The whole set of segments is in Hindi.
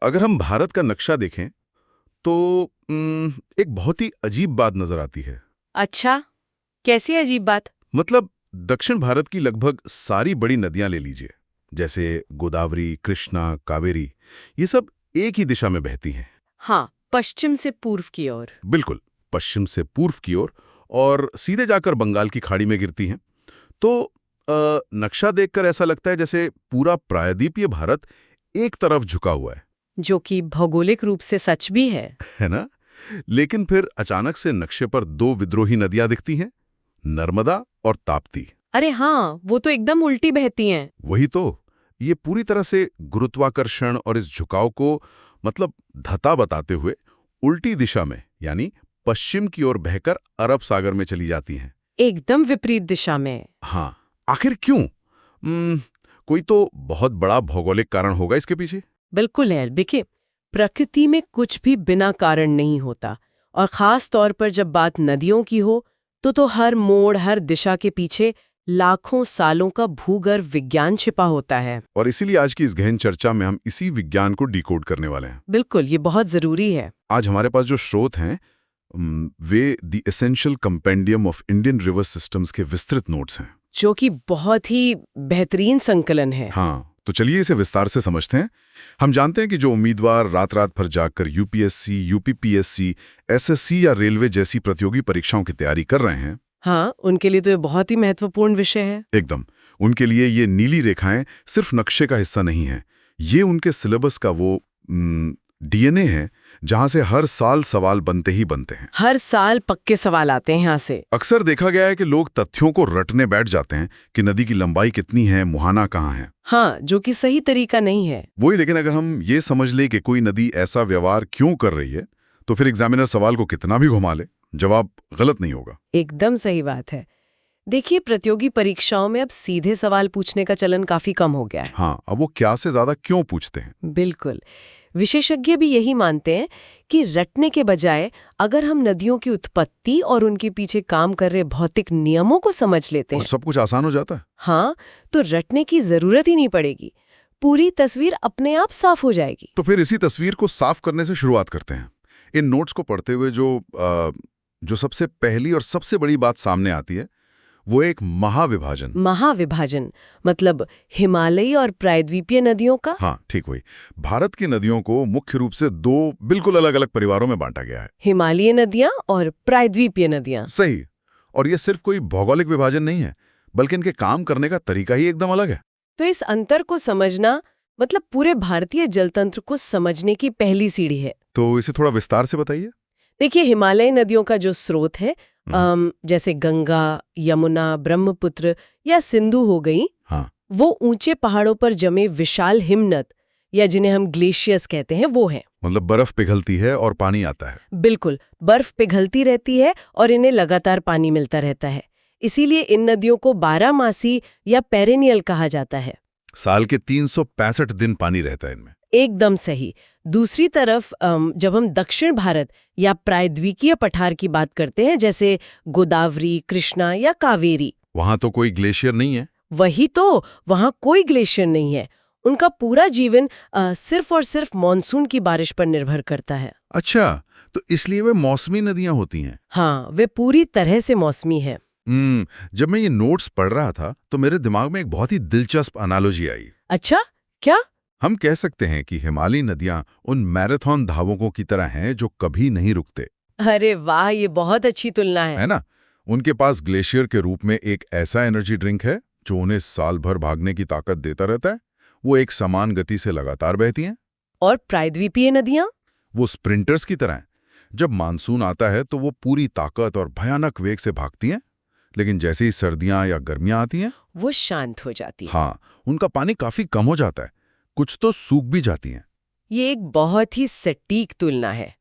अगर हम भारत का नक्शा देखें तो एक बहुत ही अजीब बात नजर आती है। अच्छा, कैसी अजीब बात? मतलब दक्षिण भारत की लगभग सारी बड़ी नदियां ले लीजिए, जैसे गोदावरी, कृष्णा, कावेरी, ये सब एक ही दिशा में बहती हैं। हाँ, पश्चिम से पूर्व की ओर। बिल्कुल, पश्चिम से पूर्व की ओर और सीधे जाकर बंगाल की खाड़ी में गिरती हैं। तो नक्शा देखकर ऐसा लगता है जैसे पूरा प्रायद्वीपीय भारत एक तरफ झुका हुआ जो कि भौगोलिक रूप से सच भी है ना? लेकिन फिर अचानक से नक्शे पर दो विद्रोही नदियां दिखती हैं, नर्मदा और ताप्ती। अरे हाँ, वो तो एकदम उल्टी बहती हैं। वही तो, ये पूरी तरह से गुरुत्वाकर्षण और इस झुकाव को मतलब धता बताते हुए उल्टी दिशा में यानी पश्चिम की ओर बहकर अरब सागर में चली जाती हैं। एकदम विपरीत दिशा में। हाँ, आखिर क्यों? कोई तो बहुत बड़ा भौगोलिक कारण होगा इसके पीछे। बिल्कुल है, देखिए, प्रकृति में कुछ भी बिना कारण नहीं होता, और खास तौर पर जब बात नदियों की हो तो हर मोड़, हर दिशा के पीछे लाखों सालों का भूगर्भ विज्ञान छिपा होता है। और इसीलिए आज की इस गहन चर्चा में हम इसी विज्ञान को डिकोड करने वाले हैं। बिल्कुल, ये बहुत जरूरी है। आज हमारे पास जो स्रोत हैं way the essential compendium of Indian river systems के विस्तृत नोट्स हैं, जो कि बहुत ही बेहतरीन संकलन है। हाँ, तो चलिए इसे विस्तार से समझते हैं। हम जानते हैं कि जो उम्मीदवार रात रात भर जागकर यूपीएससी, यूपीपीएससी, एसएससी या रेलवे जैसी प्रतियोगी परीक्षाओं की तैयारी कर रहे हैं, हाँ, उनके लिए तो ये बहुत ही महत्वपूर्ण विषय है। एकदम, उनके लिए ये नीली रेखाएं सिर्फ नक्शे का हिस्सा नहीं है, ये उनके सिलेबस का वो डीएनए है जहां से हर साल सवाल बनते ही बनते हैं। हर साल पक्के सवाल आते हैं यहाँ से। अक्सर देखा गया है कि लोग तथ्यों को रटने बैठ जाते हैं कि नदी की लंबाई कितनी है, मुहाना कहाँ है। हाँ, जो कि सही तरीका नहीं है। वही, लेकिन अगर हम ये समझ ले कि कोई नदी ऐसा व्यवहार क्यों कर रही है, तो फिर एग्जामिनर सवाल को कितना भी घुमा ले, जवाब गलत नहीं होगा। एकदम सही बात है। देखिए, प्रतियोगी परीक्षाओं में अब सीधे सवाल पूछने का चलन काफी कम हो गया है। हाँ, अब वो क्या से ज्यादा क्यों पूछते हैं। बिल्कुल, विशेषज्ञ भी यही मानते हैं कि रटने के बजाय अगर हम नदियों की उत्पत्ति और उनके पीछे काम कर रहे भौतिक नियमों को समझ लेते और हैं, सब कुछ आसान हो जाता है। हाँ, तो रटने की जरूरत ही नहीं पड़ेगी, पूरी तस्वीर अपने आप साफ हो जाएगी। तो फिर इसी तस्वीर को साफ करने से शुरुआत करते हैं। इन नोट्स को पढ़ते हुए जो सबसे पहली और सबसे बड़ी बात सामने आती है वो एक महाविभाजन मतलब हिमालयी और प्रायद्वीपीय नदियों का। हाँ, ठीक वही। भारत की नदियों को मुख्य रूप से दो बिल्कुल अलग अलग परिवारों में बांटा गया है, हिमालयी नदियां और प्रायद्वीपीय नदियां। सही। और ये सिर्फ कोई भौगोलिक विभाजन नहीं है, बल्कि इनके काम करने का तरीका ही एकदम अलग है। तो इस अंतर को समझना मतलब पूरे भारतीय जलतंत्र को समझने की पहली सीढ़ी है। तो इसे थोड़ा विस्तार से बताइए। देखिए, हिमालयी नदियों का जो स्रोत है, जैसे गंगा, यमुना, ब्रह्मपुत्र या सिंधु हो गई, हाँ, वो ऊंचे पहाड़ों पर जमे विशाल हिमनद या जिन्हें हम ग्लेशियर्स कहते हैं वो हैं। मतलब बर्फ पिघलती है और पानी आता है। बिल्कुल, बर्फ पिघलती रहती है और इन्हें लगातार पानी मिलता रहता है। इसीलिए इन नदियों को बारहमासी या पेरेनियल कहा जाता है। साल के 365 दिन पानी रहता है इनमें। एकदम सही। दूसरी तरफ जब हम दक्षिण भारत या प्रायद्वीपीय पठार की बात करते हैं, जैसे गोदावरी, कृष्णा या कावेरी, वहां तो कोई ग्लेशियर नहीं है। वही तो, वहां कोई ग्लेशियर नहीं है। उनका पूरा जीवन सिर्फ और सिर्फ मॉनसून की बारिश पर निर्भर करता है। अच्छा, तो इसलिए वे मौसमी नदियां होती हैं। हाँ, वे पूरी तरह से मौसमी है। जब मैं ये नोट्स पढ़ रहा था तो मेरे दिमाग में एक बहुत ही दिलचस्प एनालॉजी आई। अच्छा, क्या? हम कह सकते हैं कि हिमालयी नदियां उन मैराथन धावकों की तरह हैं जो कभी नहीं रुकते। अरे वाह, ये बहुत अच्छी तुलना है ना? उनके पास ग्लेशियर के रूप में एक ऐसा एनर्जी ड्रिंक है जो उन्हें साल भर भागने की ताकत देता रहता है। वो एक समान गति से लगातार बहती हैं। और प्रायद्वीपीय नदियां? वो स्प्रिंटर्स की तरह हैं। जब मानसून आता है तो वो पूरी ताकत और भयानक वेग से भागती हैं, लेकिन जैसे ही सर्दियां या गर्मियां आती हैं, वो शांत हो जाती है। हाँ, उनका पानी काफी कम हो जाता है, कुछ तो सूख भी जाती हैं। ये एक बहुत ही सटीक तुलना है।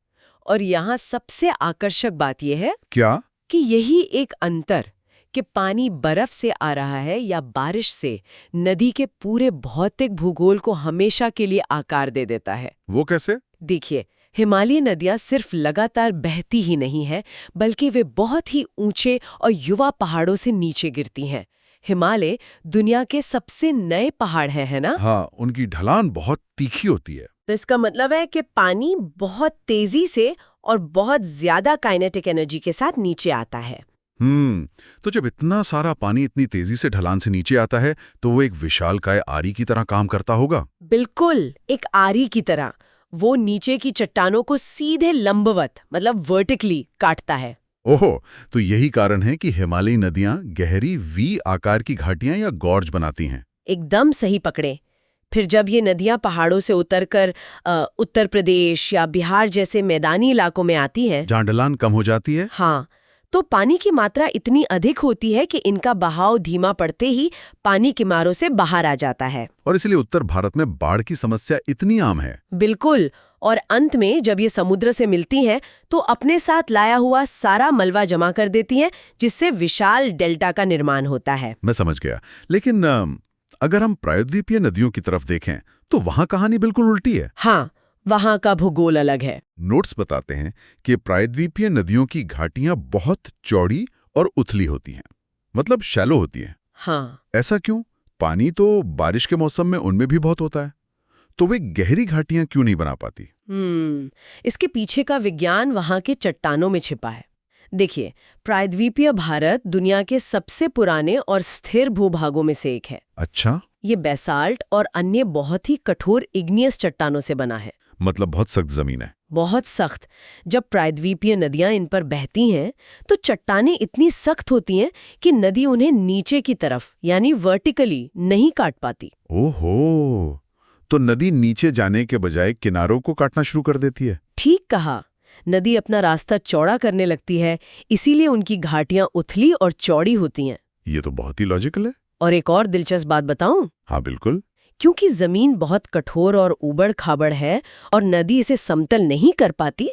और यहाँ सबसे आकर्षक बात यह है क्या? कि यही एक अंतर कि पानी बर्फ से आ रहा है या बारिश से, नदी के पूरे भौतिक भूगोल को हमेशा के लिए आकार दे देता है। वो कैसे? देखिए, हिमालयी नदियां सिर्फ लगातार बहती ही नहीं है, बल्कि वे बहुत ही ऊंचे और युवा पहाड़ों से नीचे गिरती हैं। हिमालय दुनिया के सबसे नए पहाड़ हैं, है ना? हाँ, उनकी ढलान बहुत तीखी होती है। तो इसका मतलब है कि पानी बहुत तेजी से और बहुत ज्यादा काइनेटिक एनर्जी के साथ नीचे आता है। तो जब इतना सारा पानी इतनी तेजी से ढलान से नीचे आता है तो वो एक विशालकाय आरी की तरह काम करता होगा। बिल्कुल, एक आरी की तरह। वो नीचे की चट्टानों को सीधे लंबवत मतलब वर्टिकली काटता है। ओहो, तो यही कारण है कि हिमालयी नदियां गहरी वी आकार की घाटियां या गॉर्ज बनाती हैं। एकदम सही पकड़े। फिर जब ये नदियां पहाड़ों से उतरकर उत्तर प्रदेश या बिहार जैसे मैदानी इलाकों में आती हैं, जहां ढलान कम हो जाती है, हाँ, तो पानी की मात्रा इतनी अधिक होती है कि इनका बहाव धीमा पड़ते ही पानी किनारों से बाहर आ जाता है। और इसलिए उत्तर भारत में बाढ़ की समस्या इतनी आम है। बिल्कुल। और अंत में जब ये समुद्र से मिलती हैं तो अपने साथ लाया हुआ सारा मलबा जमा कर देती हैं, जिससे विशाल डेल्टा का निर्माण होता है। मैं समझ गया। लेकिन अगर हम प्रायद्वीपीय नदियों की तरफ देखें तो वहां कहानी बिल्कुल उल्टी है। हाँ, वहां का भूगोल अलग है। नोट्स बताते हैं कि प्रायद्वीपीय नदियों की घाटियां बहुत चौड़ी और उथली होती हैं, मतलब शैलो होती हैं। हाँ, ऐसा क्यों? पानी तो बारिश के मौसम में उनमें भी बहुत होता है, तो वे गहरी घाटियां क्यों नहीं बना पाती? इसके पीछे का विज्ञान वहां के चट्टानों में छिपा है। देखिए, प्रायद्वीपीय भारत दुनिया के सबसे पुराने और स्थिर भूभागों में से एक है। अच्छा, ये बेसाल्ट और अन्य बहुत ही कठोर इग्नियस चट्टानों से बना है। मतलब बहुत सख्त जमीन है। बहुत सख्त। जब प्रायद्वीपीय नदियां इन पर बहती हैं तो चट्टानें इतनी सख्त होती हैं कि नदी उन्हें नीचे की तरफ यानी वर्टिकली नहीं काट पाती। ओहो, तो नदी नीचे जाने के बजाय किनारों को काटना शुरू कर देती है। ठीक कहा। नदी अपना रास्ता चौड़ा करने लगती है, इसीलिए उनकी घाटियां उथली और चौड़ी होती हैं। ये तो बहुत ही लॉजिकल है। और एक और दिलचस्प बात बताऊं? हाँ बिल्कुल। क्योंकि जमीन बहुत कठोर और ऊबड़-खाबड़ है और नदी इसे समतल नहीं कर पाती,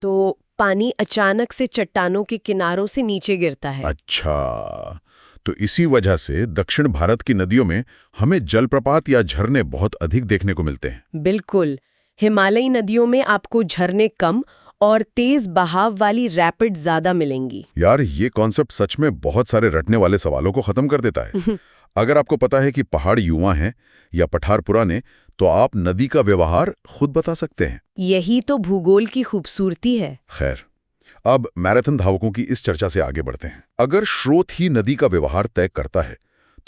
तो पानी अचानक से चट्टानों के किनारों से नीचे गिरता है। अच्छा, तो इसी वजह से दक्षिण भारत की नदियों में हमें जलप्रपात या झरने बहुत अधिक देखने को मिलते हैं। बिल्कुल। हिमालयी नदियों में आपको झरने कम और तेज बहाव वाली रैपिड ज्यादा मिलेंगी। यार, ये कॉन्सेप्ट सच में बहुत सारे रटने वाले सवालों को खत्म कर देता है। अगर आपको पता है कि पहाड़ युवा हैं या पठार पुराने, तो आप नदी का व्यवहार खुद बता सकते हैं। यही तो भूगोल की खूबसूरती है। खैर, अब मैराथन धावकों की इस चर्चा से आगे बढ़ते हैं। अगर स्रोत ही नदी का व्यवहार तय करता है,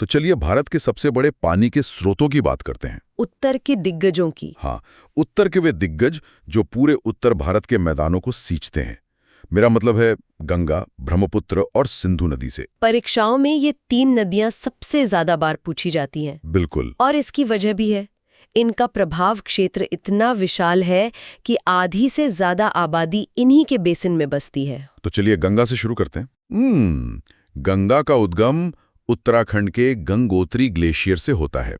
तो चलिए भारत के सबसे बड़े पानी के स्रोतों की बात करते हैं। उत्तर के दिग्गजों की। हाँ, उत्तर के वे दिग्गज जो पूरे उत्तर भारत के मैदानों को सींचते हैं। मेरा मतलब है गंगा, ब्रह्मपुत्र और सिंधु नदी से। परीक्षाओं में ये 3 नदियां सबसे ज्यादा बार पूछी जाती हैं। बिल्कुल। और इसकी वजह भी है। इनका प्रभाव क्षेत्र इतना विशाल है कि आधी से ज्यादा आबादी इन्हीं के बेसिन में बसती है। तो चलिए गंगा से शुरू करते हैं। गंगा का उद्गम उत्तराखंड के गंगोत्री ग्लेशियर से होता है।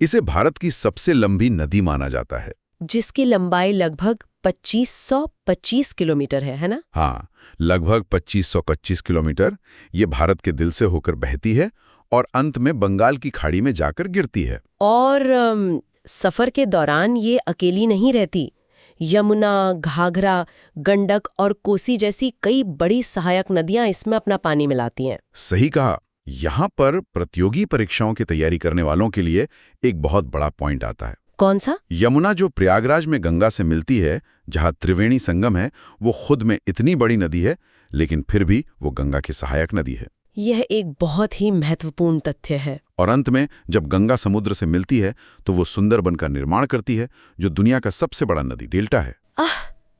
इसे भारत की सबसे लंबी नदी माना जाता है, जिसकी लंबाई लगभग 2525 किलोमीटर है ना? हाँ, लगभग 2525 किलोमीटर। ये भारत के दिल से होकर बहती है और अंत में बंगाल की खाड़ी में जाकर गिरती है। और सफर के दौरान ये अकेली नहीं रहती। यमुना, घाघरा, गंडक और कोसी जैसी कई बड़ी सहायक नदियां इसमें अपना पानी मिलाती हैं। सही कहा। यहाँ पर प्रतियोगी परीक्षाओं की तैयारी करने वालों के लिए एक बहुत बड़ा पॉइंट आता है। कौन सा? यमुना, जो प्रयागराज में गंगा से मिलती है, जहाँ त्रिवेणी संगम है, वो खुद में इतनी बड़ी नदी है, लेकिन फिर भी वो गंगा की सहायक नदी है। यह एक बहुत ही महत्वपूर्ण तथ्य है। और अंत में जब गंगा समुद्र से मिलती है तो वो सुंदरबन का निर्माण करती है, जो दुनिया का सबसे बड़ा नदी डेल्टा है।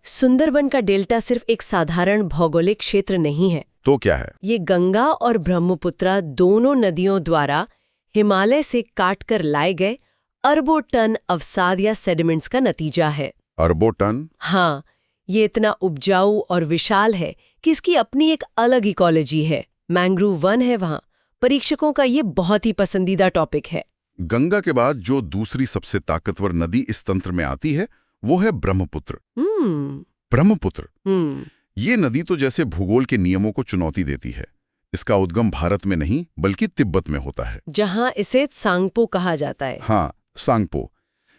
सुंदरबन का डेल्टा सिर्फ एक साधारण भौगोलिक क्षेत्र नहीं है। तो क्या है? ये गंगा और ब्रह्मपुत्र दोनों नदियों द्वारा हिमालय से काटकर लाए गए अरबों टन अवसाद या सेडिमेंट्स का नतीजा है। अरबों टन? हाँ, ये इतना उपजाऊ और विशाल है कि इसकी अपनी एक अलग इकोलॉजी है। मैंग्रोव वन है वहाँ। परीक्षकों का ये बहुत ही पसंदीदा टॉपिक है। गंगा के बाद जो दूसरी सबसे ताकतवर नदी इस तंत्र में आती है वो है ब्रह्मपुत्र। ब्रह्मपुत्र, ये नदी तो जैसे भूगोल के नियमों को चुनौती देती है। इसका उद्गम भारत में नहीं बल्कि तिब्बत में होता है, जहां इसे सांगपो कहा जाता है। हाँ, सांगपो।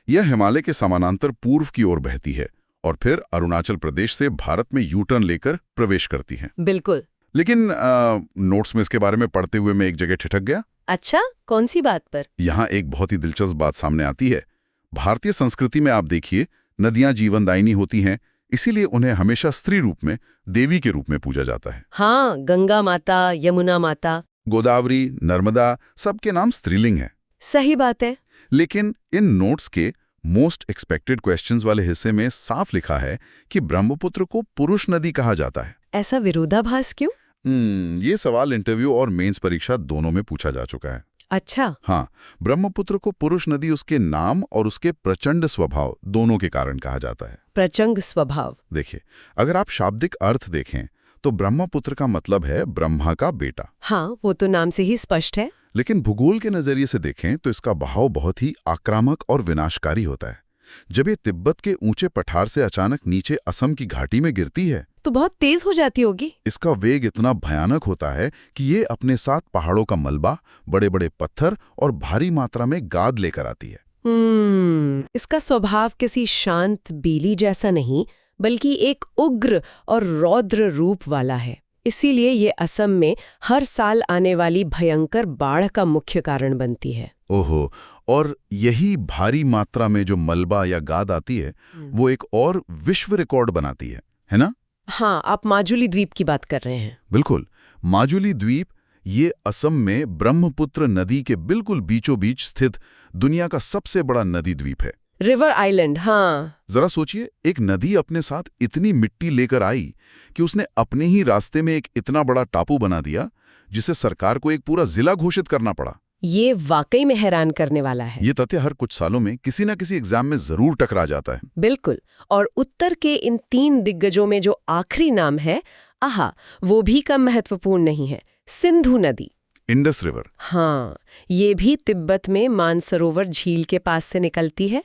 यह हिमालय के समानांतर पूर्व की ओर बहती है और फिर अरुणाचल प्रदेश से भारत में यू टर्न लेकर प्रवेश करती है। बिल्कुल। लेकिन नोट्स में इसके बारे में पढ़ते हुए मैं एक जगह ठिठक गया। अच्छा, कौन सी बात पर? यहाँ एक बहुत ही दिलचस्प बात सामने आती है। भारतीय संस्कृति में आप देखिए, नदियां जीवनदायिनी होती हैं, इसीलिए उन्हें हमेशा स्त्री रूप में, देवी के रूप में पूजा जाता है। हाँ, गंगा माता, यमुना माता, गोदावरी, नर्मदा, सबके नाम स्त्रीलिंग हैं। सही बात है। लेकिन इन नोट्स के मोस्ट एक्सपेक्टेड क्वेश्चंस वाले हिस्से में साफ लिखा है कि ब्रह्मपुत्र को पुरुष नदी कहा जाता है। ऐसा विरोधाभास क्यों? ये सवाल इंटरव्यू और मेंस परीक्षा दोनों में पूछा जा चुका है। अच्छा। हाँ, ब्रह्मपुत्र को पुरुष नदी उसके नाम और उसके प्रचंड स्वभाव दोनों के कारण कहा जाता है। प्रचंड स्वभाव। देखिए, अगर आप शाब्दिक अर्थ देखें तो ब्रह्मपुत्र का मतलब है ब्रह्मा का बेटा। हाँ, वो तो नाम से ही स्पष्ट है। लेकिन भूगोल के नजरिए से देखें तो इसका बहाव बहुत ही आक्रामक और विनाशकारी होता है। जब ये तिब्बत के ऊंचे पठार से अचानक नीचे असम की घाटी में गिरती है तो बहुत तेज हो जाती होगी। इसका वेग इतना भयानक होता है कि ये अपने साथ पहाड़ों का मलबा, बड़े बड़े पत्थर और भारी मात्रा में गाद लेकर आती है। इसका स्वभाव किसी शांत बीली जैसा नहीं, बल्कि एक उग्र और रौद्र रूप वाला है। इसीलिए ये असम में हर साल आने वाली भयंकर बाढ़ का मुख्य कारण बनती है। ओहो, और यही भारी मात्रा में जो मलबा या गाद आती है वो एक और विश्व रिकॉर्ड बनाती है ना? हाँ, आप माजुली द्वीप की बात कर रहे हैं। बिल्कुल, माजुली द्वीप ये असम में ब्रह्मपुत्र नदी के बिल्कुल बीचों बीच स्थित दुनिया का सबसे बड़ा नदी द्वीप है। रिवर आइलैंड, हाँ। जरा सोचिए, एक नदी अपने साथ इतनी मिट्टी लेकर आई कि उसने अपने ही रास्ते में एक इतना बड़ा टापू बना दिया जिसे सरकार को एक पूरा जिला घोषित करना पड़ा। ये वाकई में हैरान करने वाला है। ये तथ्य हर कुछ सालों में किसी न किसी एग्जाम में जरूर टकरा जाता है। बिल्कुल। और उत्तर के इन 3 दिग्गजों में जो आखिरी नाम है, वो भी कम महत्वपूर्ण नहीं है, सिंधु नदी, इंडस रिवर। हाँ, ये भी तिब्बत में मानसरोवर झील के पास से निकलती है।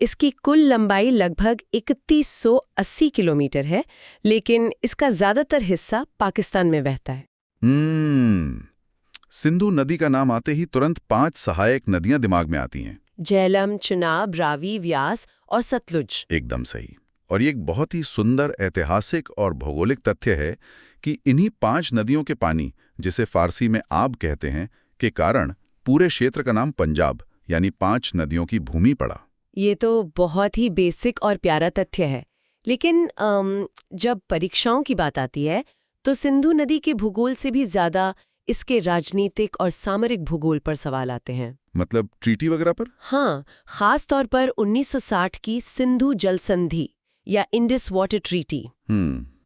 इसकी कुल लंबाई लगभग 3180 किलोमीटर है, लेकिन इसका ज्यादातर हिस्सा पाकिस्तान में बहता है। सिंधु नदी का नाम आते ही तुरंत 5 सहायक नदियां दिमाग में आती हैं। झेलम, चुनाब, रावी, व्यास और सतलुज। एकदम सही। और ये एक बहुत ही सुंदर ऐतिहासिक और भौगोलिक तथ्य है कि इन्हीं 5 नदियों के पानी, जिसे फारसी में आब कहते हैं, के कारण पूरे क्षेत्र का नाम पंजाब यानी 5 नदियों की भूमि पड़ा। ये तो बहुत ही बेसिक और प्यारा तथ्य है। लेकिन जब परीक्षाओं की बात आती है तो सिंधु नदी के भूगोल से भी ज्यादा इसके राजनीतिक और सामरिक भूगोल पर सवाल आते हैं। मतलब ट्रीटी वगैरह पर? हाँ, खास तौर पर 1960 की सिंधु जल संधि या इंडस वाटर ट्रीटी।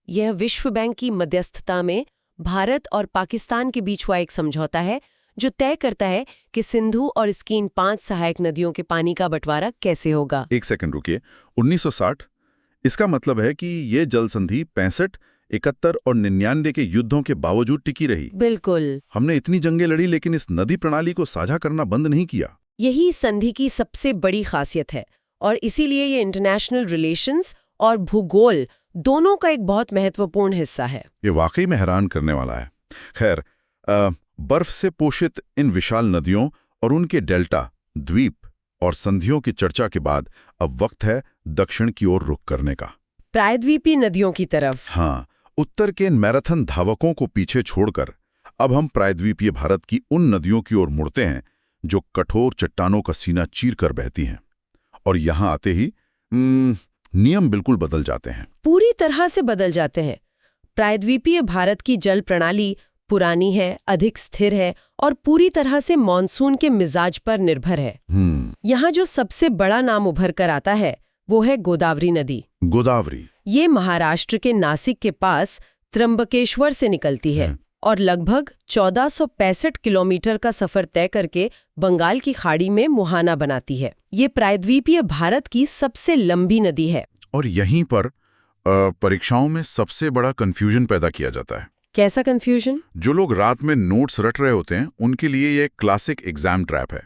यह विश्व बैंक की मध्यस्थता में भारत और पाकिस्तान के बीच हुआ एक समझौता है जो तय करता है कि सिंधु और इसकी इन 5 सहायक नदियों के पानी का बंटवारा कैसे होगा। एक सेकंड रुकिए, 1960? इसका मतलब है कि ये जल संधि 65, 71 और 99 के युद्धों के बावजूद टिकी रही। बिल्कुल। हमने इतनी जंगें लड़ी लेकिन इस नदी प्रणाली को साझा करना बंद नहीं किया। यही संधि की सबसे बड़ी खासियत है और इसीलिए ये इंटरनेशनल रिलेशंस और भूगोल दोनों का एक बहुत महत्वपूर्ण हिस्सा है। ये वाकई में हैरान करने वाला है। खैर, बर्फ से पोषित इन विशाल नदियों और उनके डेल्टा, द्वीप और संधियों की चर्चा के बाद अब वक्त है दक्षिण की ओर रुख करने का, प्रायद्वीपीय नदियों की तरफ। हाँ, उत्तर के मैराथन धावकों को पीछे छोड़कर अब हम प्रायद्वीपीय भारत की उन नदियों की ओर मुड़ते हैं जो कठोर चट्टानों का सीना चीर कर बहती हैं। और यहां आते ही नियम बिल्कुल बदल जाते हैं, पूरी तरह से बदल जाते हैं। प्रायद्वीपीय भारत की जल प्रणाली पुरानी है, अधिक स्थिर है और पूरी तरह से मॉनसून के मिजाज पर निर्भर है। यहाँ जो सबसे बड़ा नाम उभर कर आता है वो है गोदावरी नदी। गोदावरी ये महाराष्ट्र के नासिक के पास त्र्यंबकेश्वर से निकलती है और लगभग 1465 किलोमीटर का सफर तय करके बंगाल की खाड़ी में मुहाना बनाती है। ये प्रायद्वीपीय भारत की सबसे लंबी नदी है। और यहीं पर परीक्षाओं में सबसे बड़ा कंफ्यूजन पैदा किया जाता है। कैसा कंफ्यूजन? जो लोग रात में नोट्स रट रहे होते हैं उनके लिए ये क्लासिक एग्जाम ट्रैप है।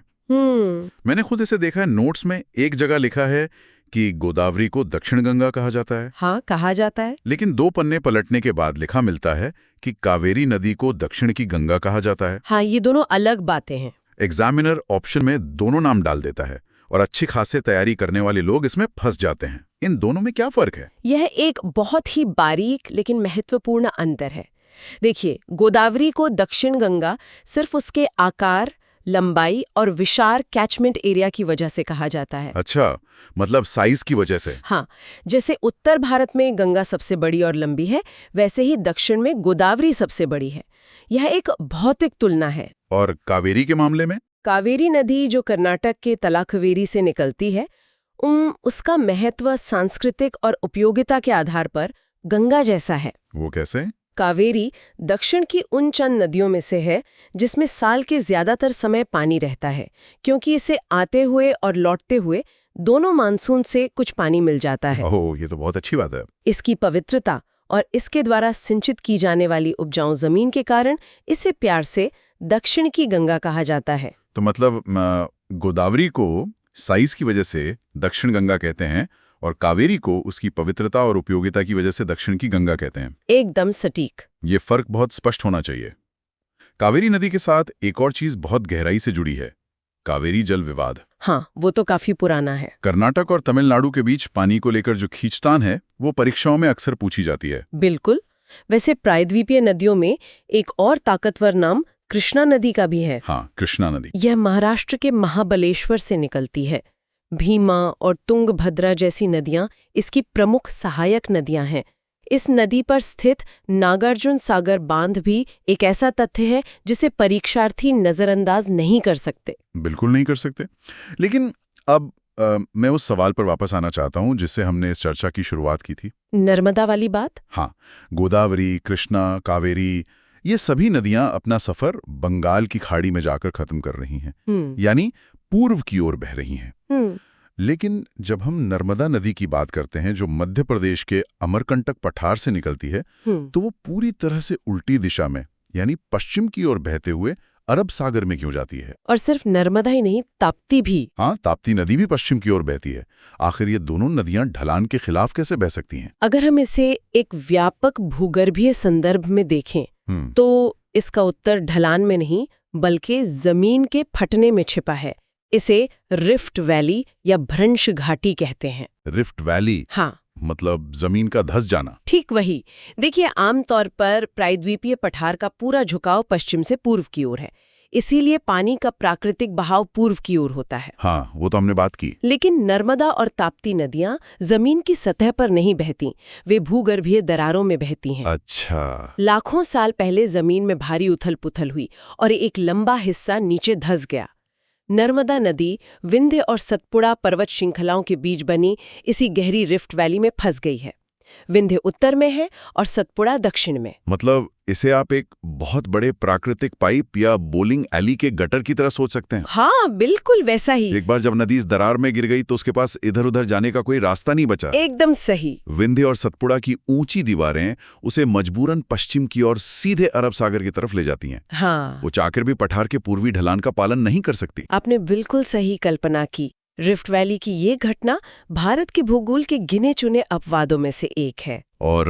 मैंने खुद इसे देखा है। नोट्स में एक जगह लिखा है कि गोदावरी को दक्षिण गंगा कहा जाता है। हाँ, कहा जाता है। लेकिन 2 पन्ने पलटने के बाद लिखा मिलता है कि कावेरी नदी को दक्षिण की गंगा कहा जाता है। हाँ, ये दोनों अलग बातें हैं। एग्जामिनर ऑप्शन में दोनों नाम डाल देता है और अच्छी खासी तैयारी करने वाले लोग इसमें फंस जाते हैं। इन दोनों में क्या फर्क है? यह एक बहुत ही बारीक लेकिन महत्वपूर्ण अंतर है। देखिए, गोदावरी को दक्षिण गंगा सिर्फ उसके आकार, लंबाई और विशाल कैचमेंट एरिया की वजह से कहा जाता है। अच्छा, मतलब साइज की वजह से। हाँ, जैसे उत्तर भारत में गंगा सबसे बड़ी और लंबी है, वैसे ही दक्षिण में गोदावरी सबसे बड़ी है। यह एक भौतिक तुलना है। और कावेरी के मामले में? कावेरी नदी जो कर्नाटक के तलाकवेरी से निकलती है, उसका महत्व सांस्कृतिक और उपयोगिता के आधार पर गंगा जैसा है। वो कैसे? कावेरी दक्षिण की उन चंद नदियों में से है जिसमें साल के ज्यादातर समय पानी रहता है, क्योंकि इसे आते हुए और लौटते हुए दोनों मानसून से कुछ पानी मिल जाता है। ओह, ये तो बहुत अच्छी बात है। इसकी पवित्रता और इसके द्वारा सिंचित की जाने वाली उपजाऊ जमीन के कारण इसे प्यार से दक्षिण की गंगा कहा जाता है। तो मतलब गोदावरी को साइज की वजह से दक्षिण गंगा कहते हैं और कावेरी को उसकी पवित्रता और उपयोगिता की वजह से दक्षिण की गंगा कहते हैं। एकदम सटीक। ये फर्क बहुत स्पष्ट होना चाहिए। कावेरी नदी के साथ एक और चीज बहुत गहराई से जुड़ी है, कावेरी जल विवाद। हाँ, वो तो काफी पुराना है। कर्नाटक और तमिलनाडु के बीच पानी को लेकर जो खींचतान है, वो परीक्षाओं में अक्सर पूछी जाती है। बिल्कुल। वैसे प्रायद्वीपीय नदियों में एक और ताकतवर नाम कृष्णा नदी का भी है। हाँ, कृष्णा नदी। यह महाराष्ट्र के महाबलेश्वर से निकलती है। भीमा और तुंगभद्रा जैसी नदियां इसकी प्रमुख सहायक नदियां हैं। इस नदी पर स्थित नागार्जुन सागर बांध भी एक ऐसा तथ्य है जिसे परीक्षार्थी नजरअंदाज नहीं कर सकते। बिल्कुल नहीं कर सकते। लेकिन अब मैं उस सवाल पर वापस आना चाहता हूं जिससे हमने इस चर्चा की शुरुआत की थी। नर्मदा वाली बात? हाँ, गोदावरी, कृष्णा, कावेरी, ये सभी नदियां अपना सफर बंगाल की खाड़ी में जाकर खत्म कर रही हैं, यानी पूर्व की ओर बह रही हैं। लेकिन जब हम नर्मदा नदी की बात करते हैं जो मध्य प्रदेश के अमरकंटक पठार से निकलती है, तो वो पूरी तरह से उल्टी दिशा में यानी पश्चिम की ओर बहते हुए अरब सागर में क्यों जाती है? और सिर्फ नर्मदा ही नहीं, ताप्ती भी। हाँ, ताप्ती नदी भी पश्चिम की ओर बहती है। आखिर ये दोनों नदियां ढलान के खिलाफ कैसे बह सकती हैं? अगर हम इसे एक व्यापक भूगर्भीय संदर्भ में देखें तो इसका उत्तर ढलान में नहीं बल्कि जमीन के फटने में छिपा है। इसे रिफ्ट वैली या भ्रंश घाटी कहते हैं। Rift valley? हाँ, मतलब जमीन का धंस जाना। ठीक वही। देखिए, आमतौर पर प्रायद्वीपीय पठार का पूरा झुकाव पश्चिम से पूर्व की ओर है, इसीलिए पानी का प्राकृतिक बहाव पूर्व की ओर होता है। हाँ, वो तो हमने बात की। लेकिन नर्मदा और ताप्ती नदियां जमीन की सतह पर नहीं बहती, वे भूगर्भीय दरारों में बहती हैं। अच्छा। लाखों साल पहले जमीन में भारी उथल पुथल हुई और एक लंबा हिस्सा नीचे धंस गया। नर्मदा नदी विंध्य और सतपुड़ा पर्वत श्रृंखलाओं के बीच बनी इसी गहरी रिफ्ट वैली में फंस गई है। विंध्य उत्तर में है और सतपुड़ा दक्षिण में। मतलब इसे आप एक बहुत बड़े प्राकृतिक पाइप या बोलिंग एली के गटर की तरह सोच सकते हैं। हाँ, बिल्कुल वैसा ही। एक बार जब नदी इस दरार में गिर गई तो उसके पास इधर उधर जाने का कोई रास्ता नहीं बचा। एकदम सही। विंध्य और सतपुड़ा की ऊंची दीवारें उसे मजबूरन पश्चिम की ओर सीधे अरब सागर की तरफ ले जाती हैं। हाँ, वो चाहकर भी पठार के पूर्वी ढलान का पालन नहीं कर सकती। आपने बिल्कुल सही कल्पना की। रिफ्ट वैली की ये घटना भारत के भूगोल के गिने चुने अपवादों में से एक है। और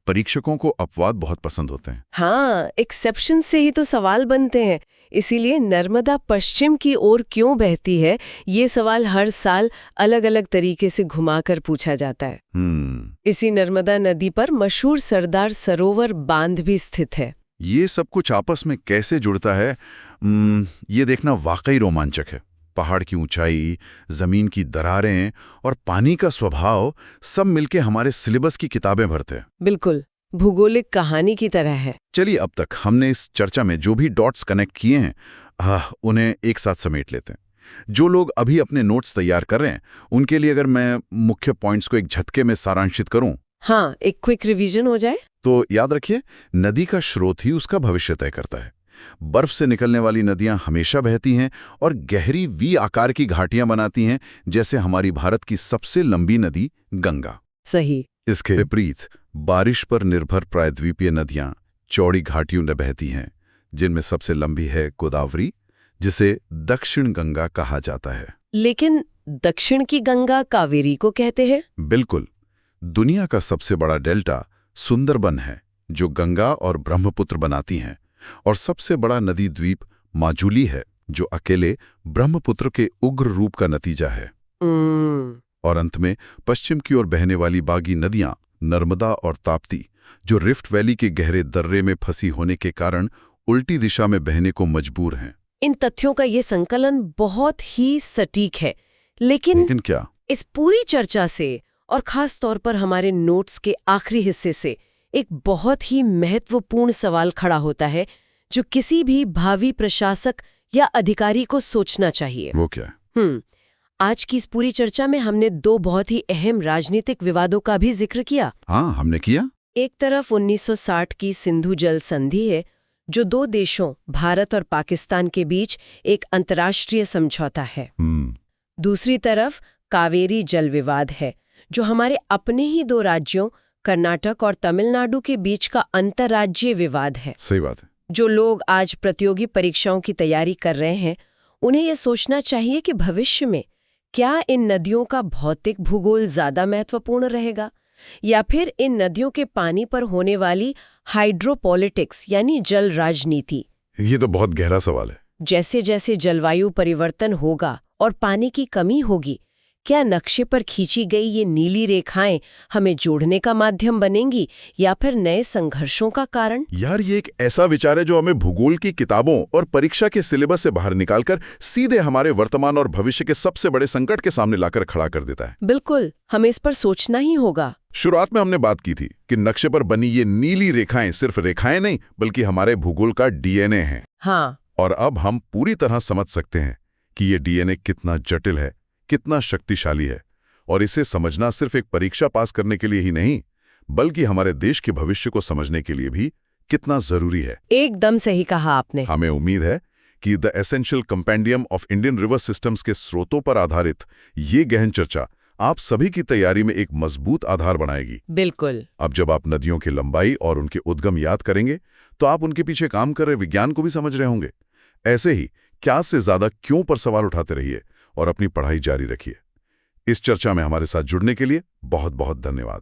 परीक्षकों को अपवाद बहुत पसंद होते हैं। हाँ, एक्सेप्शन से ही तो सवाल बनते हैं। इसीलिए नर्मदा पश्चिम की ओर क्यों बहती है, ये सवाल हर साल अलग अलग तरीके से घुमाकर पूछा जाता है। इसी नर्मदा नदी पर मशहूर सरदार सरोवर बांध भी स्थित है। ये सब कुछ आपस में कैसे जुड़ता है, ये देखना वाकई रोमांचक है। पहाड़ की ऊंचाई, जमीन की दरारें और पानी का स्वभाव सब मिलके हमारे सिलेबस की किताबें भरते हैं। बिल्कुल, भूगोलिक कहानी की तरह है। चलिए, अब तक हमने इस चर्चा में जो भी डॉट्स कनेक्ट किए हैं, उन्हें एक साथ समेट लेते हैं। जो लोग अभी अपने नोट्स तैयार कर रहे हैं, उनके लिए अगर मैं मुख्य पॉइंट्स को एक झटके में सारांशित करूं। हाँ, एक क्विक रिवीजन हो जाए तो याद रखिए, नदी का स्रोत ही उसका भविष्य तय करता है। बर्फ से निकलने वाली नदियां हमेशा बहती हैं और गहरी वी आकार की घाटियां बनाती हैं, जैसे हमारी भारत की सबसे लंबी नदी गंगा। सही। इसके विपरीत बारिश पर निर्भर प्रायद्वीपीय नदियां चौड़ी घाटियों में बहती हैं, जिनमें सबसे लंबी है गोदावरी, जिसे दक्षिण गंगा कहा जाता है। लेकिन दक्षिण की गंगा कावेरी को कहते हैं? बिल्कुल। दुनिया का सबसे बड़ा डेल्टा सुंदरबन है, जो गंगा और ब्रह्मपुत्र बनाती हैं, और सबसे बड़ा नदी द्वीप माजुली है, जो अकेले ब्रह्मपुत्र के उग्र रूप का नतीजा है। और अंत में पश्चिम की ओर बहने वाली बागी नदियां नर्मदा और ताप्ती, जो रिफ्ट वैली के गहरे दर्रे में फंसी होने के कारण उल्टी दिशा में बहने को मजबूर हैं। इन तथ्यों का ये संकलन बहुत ही सटीक है, लेकिन क्या? इस पूरी चर्चा से और खास तौर पर हमारे नोट्स के आखिरी हिस्से से एक बहुत ही महत्वपूर्ण सवाल खड़ा होता है जो किसी भी भावी प्रशासक या अधिकारी को सोचना चाहिए। वो क्या है? आज की इस पूरी चर्चा में हमने दो बहुत ही अहम राजनीतिक विवादों का भी जिक्र किया। हाँ, हमने किया। एक तरफ 1960 की सिंधु जल संधि है, जो दो देशों भारत और पाकिस्तान के बीच एक अंतर्राष्ट्रीय समझौता है। दूसरी तरफ कावेरी जल विवाद है, जो हमारे अपने ही दो राज्यों कर्नाटक और तमिलनाडु के बीच का अंतर्राज्यीय विवाद है। सही बात है। जो लोग आज प्रतियोगी परीक्षाओं की तैयारी कर रहे हैं, उन्हें यह सोचना चाहिए कि भविष्य में क्या इन नदियों का भौतिक भूगोल ज्यादा महत्वपूर्ण रहेगा या फिर इन नदियों के पानी पर होने वाली हाइड्रोपॉलिटिक्स यानी जल राजनीति। ये तो बहुत गहरा सवाल है। जैसे जैसे जलवायु परिवर्तन होगा और पानी की कमी होगी, क्या नक्शे पर खींची गई ये नीली रेखाएं हमें जोड़ने का माध्यम बनेंगी या फिर नए संघर्षों का कारण? यार, ये एक ऐसा विचार है जो हमें भूगोल की किताबों और परीक्षा के सिलेबस से बाहर निकालकर सीधे हमारे वर्तमान और भविष्य के सबसे बड़े संकट के सामने लाकर खड़ा कर देता है। बिल्कुल, हमें इस पर सोचना ही होगा। शुरुआत में हमने बात की थी कि नक्शे पर बनी ये नीली रेखाएं सिर्फ रेखाएं नहीं, बल्कि हमारे भूगोल का डीएनए है। हाँ। और अब हम पूरी तरह समझ सकते हैं कि ये डीएनए कितना जटिल है, कितना शक्तिशाली है, और इसे समझना सिर्फ एक परीक्षा पास करने के लिए ही नहीं, बल्कि हमारे देश के भविष्य को समझने के लिए भी कितना जरूरी है। एकदम सही कहा आपने। हमें उम्मीद है कि the essential compendium of Indian river systems के स्रोतों पर आधारित ये गहन चर्चा आप सभी की तैयारी में एक मजबूत आधार बनाएगी। बिल्कुल। अब जब आप नदियों की लंबाई और उनके उद्गम याद करेंगे, तो आप उनके पीछे काम कर रहे विज्ञान को भी समझ रहे होंगे। ऐसे ही क्या से ज्यादा क्यों पर सवाल उठाते रहिए और अपनी पढ़ाई जारी रखिए। इस चर्चा में हमारे साथ जुड़ने के लिए बहुत बहुत धन्यवाद।